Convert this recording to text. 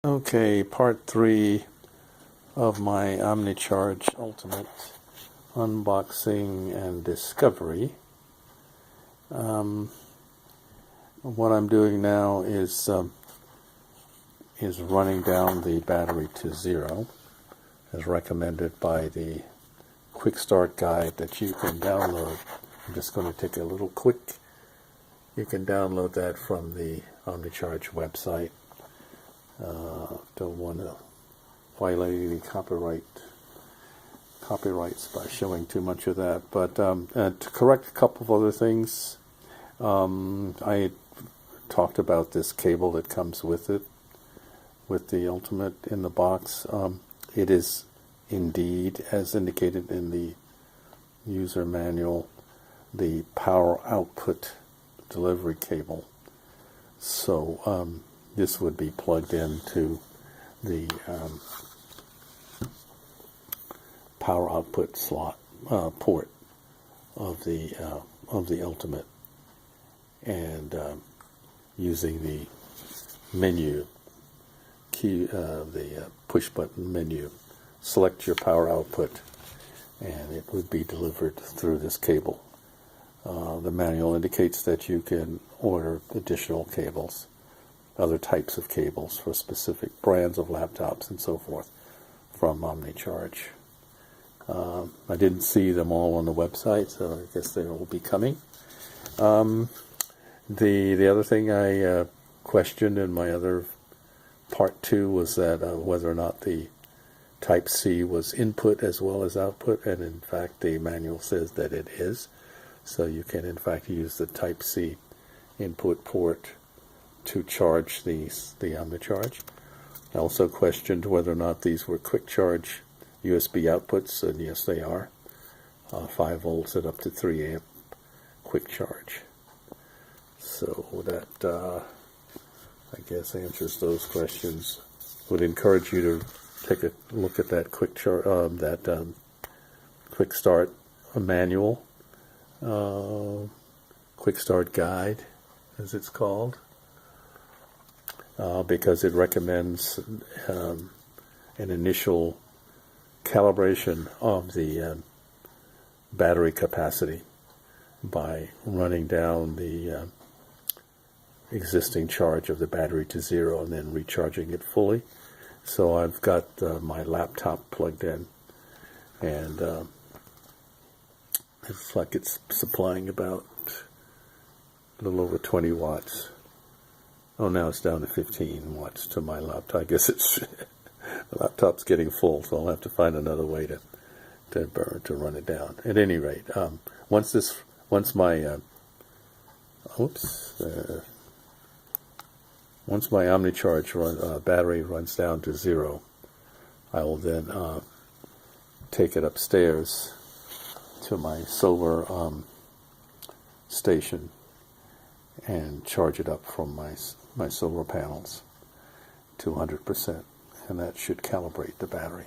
Okay, part 3 of my Omnicharge Ultimate unboxing and discovery. What I'm doing now is running down the battery to 0, as recommended by the quick start guide that you can download. I'm just going to take a little quick. You can download that from the Omnicharge website. Don't want to violate any copyrights by showing too much of that. But to correct a couple of other things, I talked about this cable that comes with it, with the Ultimate in the box. It is indeed, as indicated in the user manual, the power output delivery cable. So this would be plugged into the power output slot port of the Ultimate, and using the menu key, the push button menu, select your power output, and it would be delivered through this cable. The manual indicates that you can order additional cables, other types of cables for specific brands of laptops and so forth from Omnicharge. I didn't see them all on the website, so I guess they will be coming. The other thing I questioned in my other part 2 was that whether or not the Type-C was input as well as output, and in fact the manual says that it is. So you can in fact use the Type-C input port to charge the Omnicharge. I also questioned whether or not these were quick charge USB outputs, and yes they are. 5 volts at up to 3 amp quick charge. So that I guess answers those questions. Would encourage you to take a look at that quick start manual, quick start guide as it's called, because it recommends an initial calibration of the battery capacity by running down the existing charge of the battery to 0 and then recharging it fully. So I've got my laptop plugged in, and it's like it's supplying about a little over 20 watts. Oh, now it's down to 15 watts to my laptop. I guess it's the laptop's getting full, so I'll have to find another way to run it down. At any rate, once my Omnicharge battery runs down to 0, I will then take it upstairs to my solar station and charge it up from my solar panels to 100%, and that should calibrate the battery.